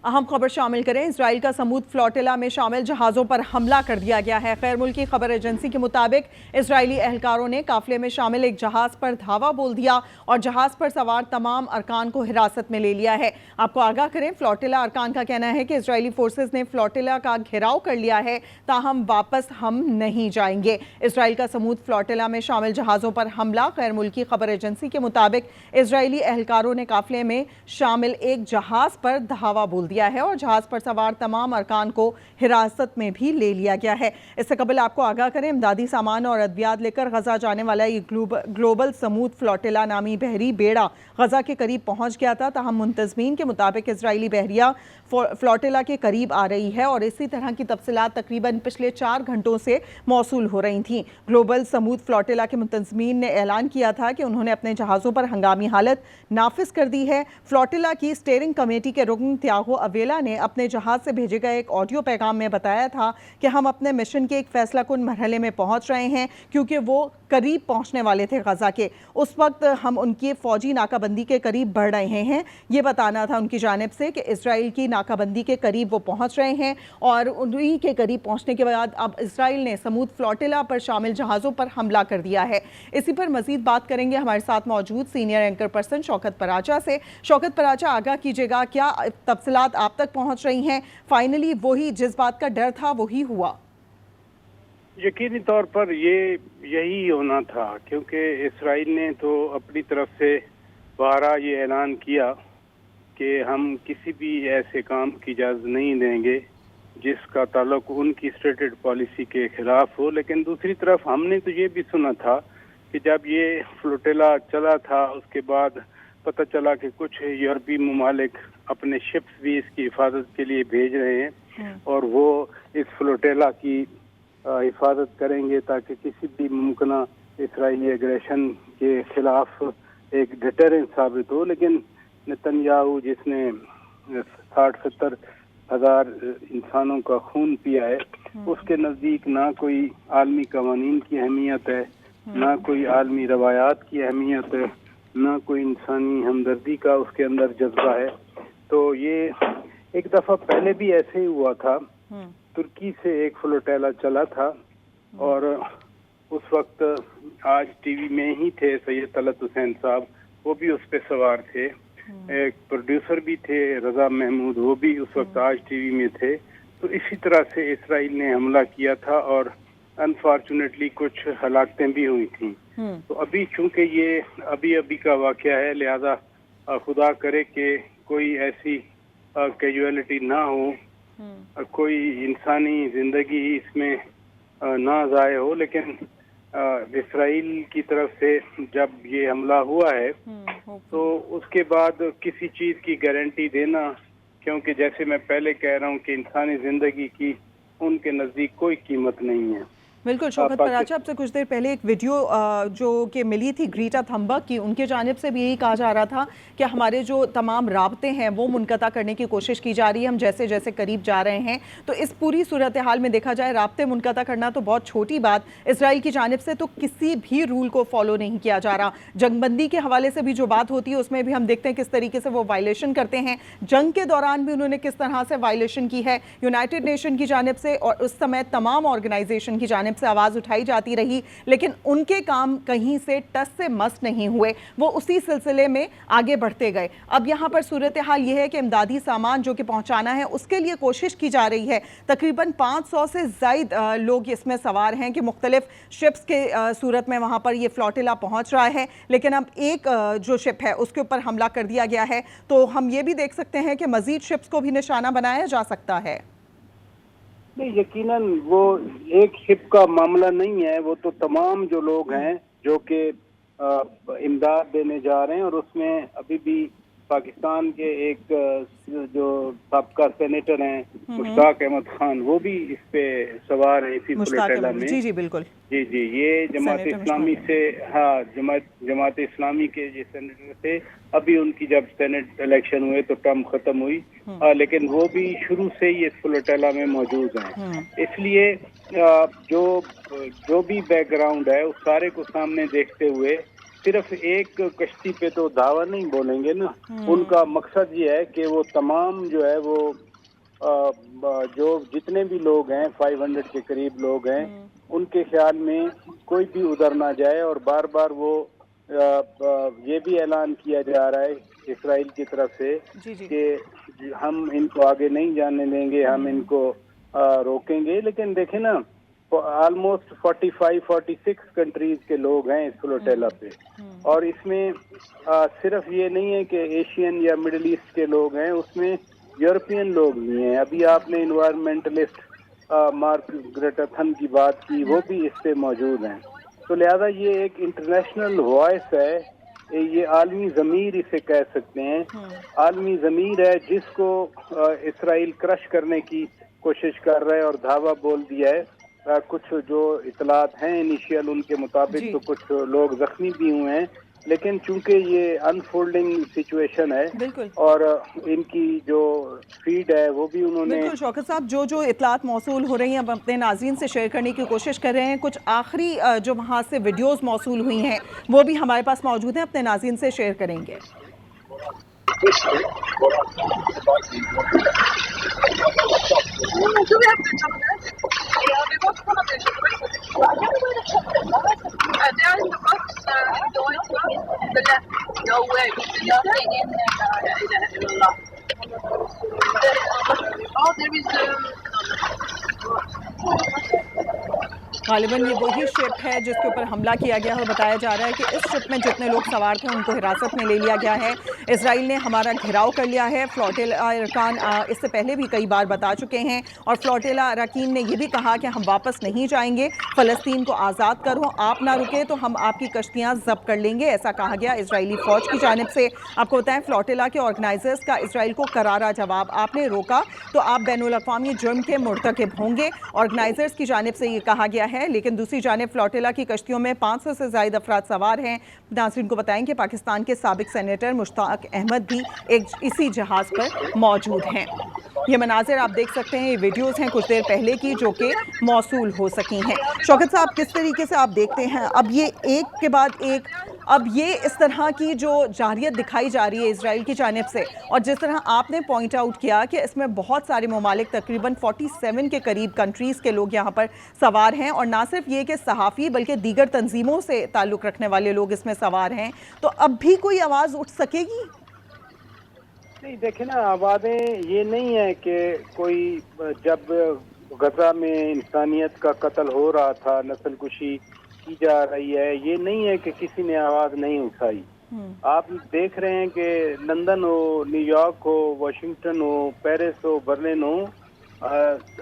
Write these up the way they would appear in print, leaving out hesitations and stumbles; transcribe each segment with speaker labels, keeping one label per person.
Speaker 1: अहम खबर शामिल करें। इसराइल का समूद फ्लोटिला में शामिल जहाज़ों पर हमला कर दिया गया है। गैर मुल्की खबर एजेंसी के मुताबिक इसराइली एहलकारों ने काफिले में शामिल एक जहाज़ पर धावा बोल दिया और जहाज़ पर सवार तमाम अरकान को हिरासत में ले लिया है। आपको आगाह करें, फ्लोटिला अरकान का कहना है कि इसराइली फोर्सेज ने फ्लोटिला का घेराव कर लिया है, ताहम वापस हम नहीं जाएंगे। इसराइल का समूद फ्लोटिला में शामिल जहाज़ों पर हमला। गैर मुल्की खबर एजेंसी के मुताबिक इसराइली एहलकारों ने काफिले में शामिल एक जहाज़ पर धावा बोल दिया है और जहाज पर सवार तमाम अरकान को हिरासत में भी ले लिया गया है। इससे कबल आपको आगाह करें, इमदादी सामान और अद्वियात लेकर गजा जाने वाला ये ग्लोबल समूद फ्लोटिला नामी बहरी बेड़ा गजा के करीब पहुंच गया था। ताहम मुंतजमीन के मुताबिक इसराइली बहरिया फ्लोटिला के करीब आ रही है और इसी तरह की तफसीलात तकरीबन पिछले 4 घंटों से मौसूल हो रही थीं। ग्लोबल समूद फ्लोटिला के मुंतजमीन ने ऐलान किया था कि उन्होंने अपने जहाज़ों पर हंगामी हालत नाफिज कर दी है। फ्लोटिला की स्टीयरिंग कमेटी के रुकन त्यागो अवेला ने अपने जहाज़ से भेजे गए एक ऑडियो पैगाम में बताया था कि हम अपने मिशन के एक फैसला कुन मरहले में पहुंच रहे हैं, क्योंकि वो करीब पहुंचने वाले थे गजा के। उस वक्त हम उनकी फौजी नाकाबंदी के करीब बढ़ रहे हैं। ये बताना था उनकी जानिब से कि इसराइल की नाकाबंदी के करीब वो पहुंच रहे हैं और उन्हीं के करीब पहुंचने के बाद अब इसराइल ने समूद फ्लोटिला पर शामिल जहाज़ों पर हमला कर दिया है। इसी पर मजीद बात करेंगे हमारे साथ मौजूद senior anchor person Shaukat Paracha से। शौकत पराचा, आगाह कीजिएगा, क्या तफसीलात आप तक पहुंच रही हैं? फाइनली वही जिस बात का डर था वही हुआ?
Speaker 2: यकीनी तौर पर यही होना था, क्योंकि इसराइल ने तो अपनी तरफ से बारहा ये ऐलान किया कि हम किसी भी ऐसे काम की इजाज़त नहीं देंगे जिसका ताल्लुक उनकी स्टेटेड पॉलिसी के खिलाफ हो। लेकिन दूसरी तरफ हमने तो ये भी सुना था कि जब ये फ्लोटिला चला था उसके बाद पता चला कि कुछ यूरोपीय ममालिक अपने शिप्स भी इसकी हिफाजत के लिए भेज रहे हैं और वो इस फ्लोटिला की हिफाजत करेंगे ताकि किसी भी मुमकिन इसराइली एग्रेशन के खिलाफ एक डिटरेंस साबित हो। लेकिन नेतन्याहू, जिसने 60-70 हज़ार इंसानों का खून पिया है, उसके नज़दीक ना कोई आलमी कवानीन की अहमियत है, ना कोई आलमी रवायात की अहमियत है, ना कोई इंसानी हमदर्दी का उसके अंदर जज्बा है। तो ये एक दफ़ा पहले भी ऐसे ही हुआ था। तुर्की से एक फ्लोटिला चला था और उस वक्त आज टीवी में ही थे सैयद तलत हुसैन साहब, वो भी उस पे सवार थे। एक प्रोड्यूसर भी थे रजा महमूद, वो भी उस वक्त आज टीवी में थे। तो इसी तरह से इसराइल ने हमला किया था और अनफॉर्चुनेटली कुछ हलाकतें भी हुई थी। तो अभी चूंकि ये अभी का वाकया है, लिहाजा खुदा करे कि कोई ऐसी कैजुअलिटी ना हो, कोई इंसानी जिंदगी इसमें ना ज़ाय हो। लेकिन इसराइल की तरफ से जब ये हमला हुआ है तो उसके बाद किसी चीज़ की गारंटी देना, क्योंकि जैसे मैं पहले कह रहा हूँ कि इंसानी जिंदगी की उनके नज़दीक कोई कीमत नहीं है।
Speaker 1: बिल्कुल शौकत पराचा, आपसे कुछ देर पहले एक वीडियो जो कि मिली थी ग्रीटा थंबर्ग की, उनके जानिब से भी यही कहा जा रहा था कि हमारे जो तमाम राब्ते हैं वो मुनक़ता करने की कोशिश की जा रही है, हम जैसे जैसे करीब जा रहे हैं। तो इस पूरी सूरत हाल में देखा जाए, राब्ते मुनक़ता करना तो बहुत छोटी बात, इसराइल की जानिब से तो किसी भी रूल को फॉलो नहीं किया जा रहा। जंगबंदी के हवाले से भी जो बात होती है उसमें भी हम देखते हैं किस तरीके से वो वायलेशन करते हैं। जंग के दौरान भी उन्होंने किस तरह से वायलेशन की है। यूनाइटेड नेशन की जानिब से और उस समय तमाम ऑर्गेनाइजेशन की जानिब से आवाज़ उठाई जाती रही, लेकिन उनके काम कहीं से टस से मस नहीं हुए, वो उसी सिलसिले में आगे बढ़ते गए। अब यहाँ पर सूरत हाल ये है कि इमदादी सामान जो कि पहुँचाना है उसके लिए कोशिश की जा रही है। तकरीबन 500 से ज़ायद लोग इसमें सवार हैं कि मुख्तलिफ शिप्स के सूरत में वहाँ पर ये फ्लोटिला पहुँच रहा है। लेकिन अब एक जो शिप है उसके ऊपर हमला कर दिया गया है, तो हम ये भी देख सकते हैं कि मज़ीद शिप्स को भी निशाना बनाया जा सकता है।
Speaker 2: नहीं, यकीनन वो एक शिप का मामला नहीं है, वो तो तमाम जो लोग हैं जो कि इमदाद देने जा रहे हैं। और उसमें अभी भी पाकिस्तान के एक जो साबका सेनेटर हैं मुश्ताक अहमद खान, वो भी इस पे सवार है इसी फ्लोटिला में।
Speaker 1: जी बिल्कुल,
Speaker 2: जी ये जमात इस्लामी से, हाँ, जमात इस्लामी के जो सेनेटर थे, अभी उनकी जब सेनेट इलेक्शन हुए तो टर्म खत्म हुई, लेकिन वो भी शुरू से ही इस फ्लोटिला में मौजूद हैं। इसलिए जो भी बैकग्राउंड है उस सारे को सामने देखते हुए صرف ایک کشتی پہ تو دعویٰ نہیں بولیں گے نا. ان کا مقصد یہ ہے کہ وہ تمام جو ہے وہ جو جتنے بھی لوگ ہیں 500 کے قریب لوگ ہیں ان کے خیال میں کوئی بھی ادھر نہ جائے. اور بار بار وہ یہ بھی اعلان کیا جا رہا ہے اسرائیل کی طرف سے کہ ہم ان کو آگے نہیں جانے دیں گے, ہم ان کو روکیں گے. لیکن دیکھیں نا آلموسٹ 45-46 کنٹریز کے لوگ ہیں اس فلوٹیلا پہ, اور اس میں صرف یہ نہیں ہے کہ ایشین یا مڈل ایسٹ کے لوگ ہیں, اس میں یورپین لوگ بھی ہیں. ابھی آپ نے انوائرمنٹلسٹ مارک گریٹا کی بات کی, وہ بھی اس پہ موجود ہیں. تو لہذا یہ ایک انٹرنیشنل وائس ہے, یہ عالمی ضمیر اسے کہہ سکتے ہیں. عالمی ضمیر ہے جس کو اسرائیل کرش کرنے کی کوشش کر رہا ہے اور دھاوا بول دیا ہے. کچھ جو اطلاعات ہیں انیشیل ان کے مطابق تو کچھ لوگ زخمی بھی ہوئے ہیں, لیکن چونکہ یہ انفولڈنگ سچویشن ہے اور ان کی جو فیڈ ہے وہ بھی انہوں نے.
Speaker 1: بالکل شوکت صاحب, جو اطلاعات موصول ہو رہی ہیں اب اپنے ناظرین سے شیئر کرنے کی کوشش کر رہے ہیں. کچھ آخری جو وہاں سے ویڈیوز موصول ہوئی ہیں وہ بھی ہمارے پاس موجود ہیں, اپنے ناظرین سے شیئر کریں گے. غالباً یہ وہی شپ ہے جس کے اوپر حملہ کیا گیا ہے, اور بتایا جا رہا ہے کہ اس شپ میں جتنے لوگ سوار تھے ان کو حراست میں لے لیا گیا ہے. اسرائیل نے ہمارا گھیراؤ کر لیا ہے. فلوٹیلا ارکان اس سے پہلے بھی کئی بار بتا چکے ہیں, اور فلوٹیلا اراکین نے یہ بھی کہا کہ ہم واپس نہیں جائیں گے, فلسطین کو آزاد کرو, آپ نہ رکے تو ہم آپ کی کشتیاں ضبط کر لیں گے, ایسا کہا گیا اسرائیلی فوج کی جانب سے. آپ کو بتائیں فلوٹیلا کے آرگنائزرز کا اسرائیل کو کرارا جواب, آپ نے روکا تو آپ بین الاقوامی جرم کے مرتکب ہوں گے, آرگنائزرز کی جانب سے یہ کہا گیا ہے. لیکن دوسری جانب فلوٹیلا کی کشتیوں میں 500 سے زائد افراد سوار ہیں. ناظرین کو بتائیں کہ پاکستان کے سابق سینیٹر مشتاق احمد بھی اسی جہاز پر موجود ہیں. یہ مناظر آپ دیکھ سکتے ہیں, یہ ویڈیوز ہیں کچھ دیر پہلے کی جو کہ موصول ہو سکی ہیں. شوکت صاحب, کس طریقے سے آپ دیکھتے ہیں اب یہ ایک کے بعد ایک, اب یہ اس طرح کی جو جارحیت دکھائی جا رہی ہے اسرائیل کی جانب سے, اور جس طرح آپ نے پوائنٹ آؤٹ کیا کہ اس میں بہت سارے ممالک تقریباً 47 کے قریب کنٹریز کے لوگ یہاں پر سوار ہیں, اور نہ صرف یہ کہ صحافی بلکہ دیگر تنظیموں سے تعلق رکھنے والے لوگ اس میں سوار ہیں, تو اب بھی کوئی آواز اٹھ سکے گی؟
Speaker 2: نہیں دیکھیں نا, آوازیں یہ نہیں ہے کہ کوئی جب غزہ میں انسانیت کا قتل ہو رہا تھا, نسل کشی کی جا رہی ہے, یہ نہیں ہے کہ کسی نے آواز نہیں اٹھائی. آپ دیکھ رہے ہیں کہ لندن ہو, نیو یارک ہو, واشنگٹن ہو, پیرس ہو, برلن ہو,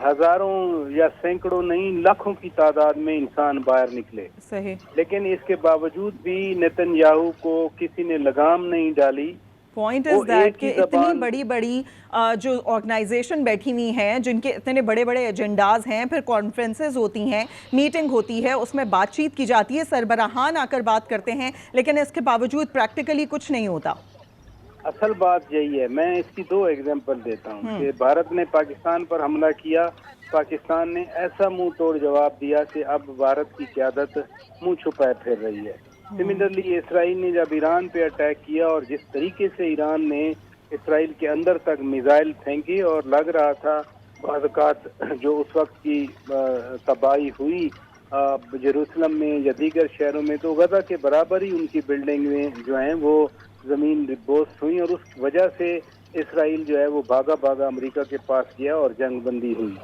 Speaker 2: ہزاروں یا سینکڑوں نہیں لاکھوں کی تعداد میں انسان باہر نکلے.
Speaker 1: صحیح.
Speaker 2: لیکن اس کے باوجود بھی نیتن یاہو کو کسی نے لگام نہیں ڈالی.
Speaker 1: پوائنٹ از دیٹ کہ اتنی بڑی بڑی جو آرگنائزیشن بیٹھی ہوئی ہیں جن کے اتنے بڑے بڑے ایجنڈاز ہیں, پھر کانفرنسز ہوتی ہیں, میٹنگ ہوتی ہے, اس میں بات چیت کی جاتی ہے, سربراہان آ کر بات کرتے ہیں, لیکن اس کے باوجود پریکٹیکلی کچھ نہیں ہوتا.
Speaker 2: اصل بات یہی ہے. میں اس کی 2 ایگزامپل دیتا ہوں کہ بھارت نے پاکستان پر حملہ کیا, پاکستان نے ایسا منہ توڑ جواب دیا کہ اب بھارت کی قیادت منہ چھپائے پھر رہی ہے. سملرلی اسرائیل نے جب ایران پہ اٹیک کیا, اور جس طریقے سے ایران نے اسرائیل کے اندر تک میزائل پھینکی, اور لگ رہا تھا بعض اوقات جو اس وقت کی تباہی ہوئی یروشلم میں یا دیگر شہروں میں, تو غزہ کے برابر ہی ان کی بلڈنگیں جو ہیں وہ زمین بوس ہوئی, اور اس وجہ سے اسرائیل جو ہے وہ بھاگا بھاگا امریکہ کے پاس گیا اور جنگ بندی ہوئی.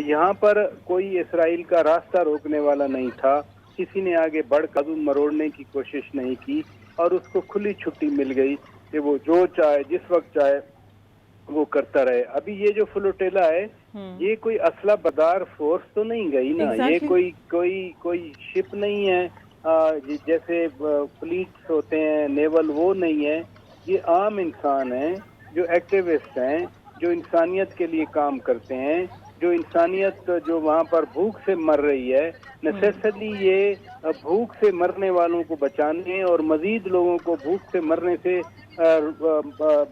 Speaker 2: یہاں پر کوئی اسرائیل کا راستہ روکنے والا نہیں تھا, کسی نے آگے بڑھ قدم مروڑنے کی کوشش نہیں کی, اور اس کو کھلی چھٹی مل گئی کہ وہ جو چاہے جس وقت چاہے وہ کرتا رہے. ابھی یہ جو فلوٹیلا ہے یہ کوئی اسلحہ بردار فورس تو نہیں گئی نا, یہ کوئی شپ نہیں ہے جیسے فلیٹس ہوتے ہیں نیول, وہ نہیں ہے. یہ عام انسان ہیں جو ایکٹیوسٹ ہیں, جو انسانیت کے لیے کام کرتے ہیں, جو انسانیت جو وہاں پر بھوک سے مر رہی ہے, نیسیسرلی یہ بھوک سے مرنے والوں کو بچانے اور مزید لوگوں کو بھوک سے مرنے سے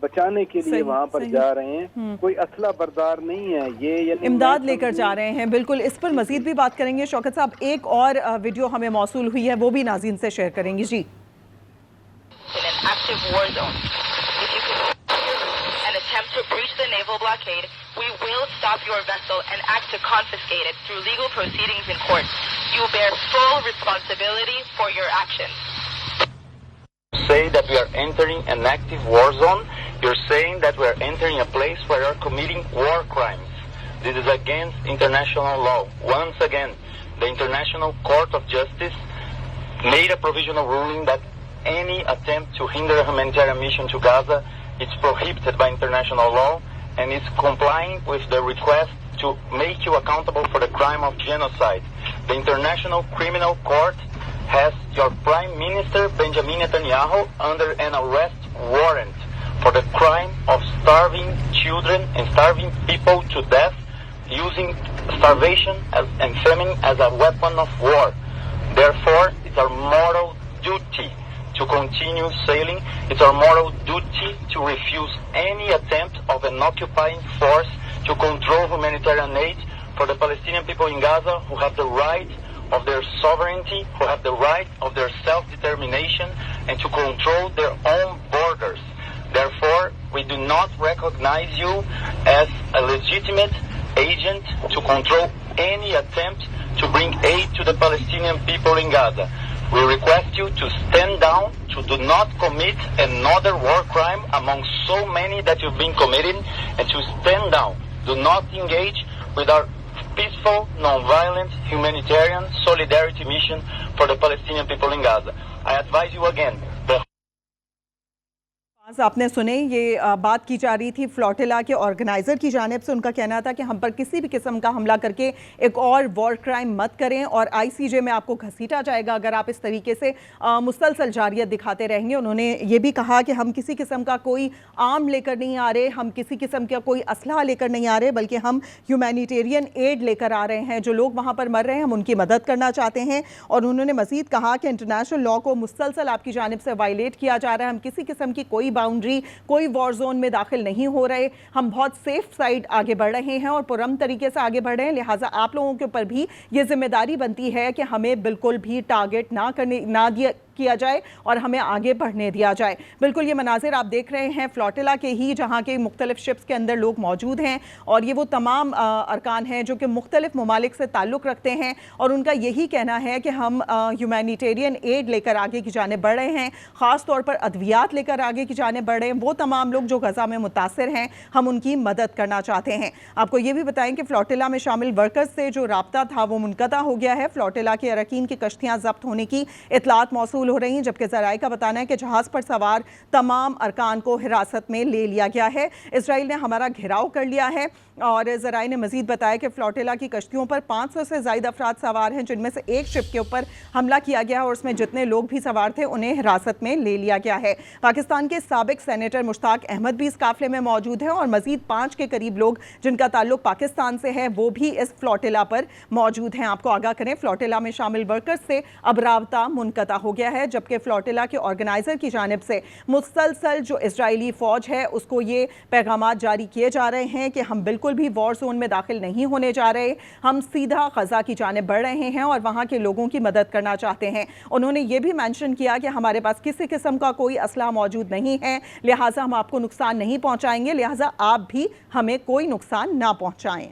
Speaker 2: بچانے کے لیے وہاں پر جا رہے ہیں. کوئی اسلحہ بردار نہیں ہے یہ, یعنی
Speaker 1: امداد لے کر جا رہے ہیں. بالکل, اس پر مزید بھی بات کریں گے. شوکت صاحب, ایک اور ویڈیو ہمیں موصول ہوئی ہے, وہ بھی ناظرین سے شیئر کریں گے. جی
Speaker 3: in an active war zone. If you continue and attempt to breach the naval blockade, we will stop your vessel and act to confiscate it through legal proceedings in court. You bear full responsibility for your actions.
Speaker 4: Say that we are entering an active war zone, you're saying that we are entering a place where we are committing war crimes. This is against international law. Once again, the International Court of Justice made a provisional ruling that any attempt to hinder a humanitarian mission to Gaza is prohibited by international law and is complying with the request to make you accountable for the crime of genocide. The International Criminal Court has your Prime Minister Benjamin Netanyahu under an arrest warrant for the crime of starving children and starving people to death, using starvation and famine as a weapon of war. Therefore, it's our moral duty to continue sailing. It's our moral duty to refuse any attempt of an occupying force to control humanitarian aid for the Palestinian people in Gaza who have the right of their sovereignty, who have the right of their self-determination and to control their own borders. Therefore, we do not recognize you as a legitimate agent to control any attempt to bring aid to the Palestinian people in Gaza. We request you to stand down, to do not commit another war crime among so many that you've been committing, and to stand down. Do not engage with our peaceful, non-violent, humanitarian solidarity mission for the Palestinian people in Gaza. I advise you again,
Speaker 1: आपने सुने, ये बात की जा रही थी flotilla के organiser की जानिब से। उनका कहना था कि हम पर किसी भी किस्म का हमला करके एक और वॉर क्राइम मत करें और आईसीजे में आपको घसीटा जाएगा अगर आप इस तरीके से मुसलसल जारियत दिखाते रहेंगे। उन्होंने ये भी कहा कि हम किसी किस्म का कोई आर्म लेकर नहीं आ रहे, हम किसी किस्म का कोई असलहा लेकर नहीं आ रहे, बल्कि हम ह्यूमैनिटेरियन एड लेकर आ रहे हैं। जो लोग वहाँ पर मर रहे हैं हम उनकी मदद करना चाहते हैं। और उन्होंने मज़ीद कहा कि इंटरनेशनल लॉ को मुसलसल आपकी जानिब से वायलेट किया जा रहा है। हम किसी किस्म की कोई बाउंड्री, कोई वॉर जोन में दाखिल नहीं हो रहे, हम बहुत सेफ साइड आगे बढ़ रहे हैं और पुरअमन तरीके से आगे बढ़ रहे हैं। लिहाजा आप लोगों के ऊपर भी ये जिम्मेदारी बनती है कि हमें बिल्कुल भी टारगेट ना किया जाए और हमें आगे बढ़ने दिया जाए। बिल्कुल ये मनाजिर आप देख रहे हैं फ्लोटिला के ही, जहाँ के मुख्तलिफ शिप्स के अंदर लोग मौजूद हैं और ये वो तमाम अरकान हैं जो कि मुख्तलिफ ममालिक से ताल्लुक़ रखते हैं और उनका यही कहना है कि हम ह्यूमैनिटेरियन एड लेकर आगे की जाने बढ़ रहे हैं, ख़ास तौर पर अद्वियात लेकर आगे की जाने बढ़ रहे हैं। वो तमाम लोग जो गज़ा में मुतासिर हैं हम उनकी मदद करना चाहते हैं। आपको ये भी बताएं कि फ्लोटिला में शामिल वर्कर्स से जो राब्ता था वो मुनक़ता हो गया है। फ्लोटिला के अरकान की कश्तियाँ ज़ब्त होने की इतलात मौसूल हो रही हैं, जबकि ज़राए का बताना है कि जहाज़ पर सवार तमाम अरकान को हिरासत में ले लिया गया है। इजराइल ने हमारा घेराव कर लिया है और ज़राए ने मज़ीद बताया कि फ्लोटिला की कश्तियों पर 500 से ज़ायद अफराद सवार हैं, जिनमें से एक शिप के ऊपर हमला किया गया और उसमें जितने लोग भी सवार थे उन्हें हिरासत में ले लिया गया है। पाकिस्तान के साबिक सेनेटर मुश्ताक अहमद भी इस काफ़िले में मौजूद हैं और मज़ीद 5 के करीब लोग जिनका ताल्लुक पाकिस्तान से है वो भी इस फ्लोटिला पर मौजूद हैं। आपको आगाह करें, फ्लोटिला में शामिल वर्कर्स से अब राब्ता मुनक़ता हो गया है, जबकि फ्लोटिला के ऑर्गेनाइज़र की जानिब से मुसलसल जो इजरायली फ़ौज है उसको ये पैगामात जारी किए जा रहे हैं कि हम बिल्कुल भी वॉर जोन में दाखिल नहीं होने जा रहे, हम सीधा ग़ज़ा की जानिब बढ़ रहे हैं और वहाँ के लोगों की मदद करना चाहते हैं। उन्होंने ये भी मेंशन किया कि हमारे पास किसी किस्म का कोई असला मौजूद नहीं है, लिहाजा हम आपको नुकसान नहीं पहुँचाएंगे, लिहाजा आप भी हमें कोई नुकसान ना पहुँचाएं।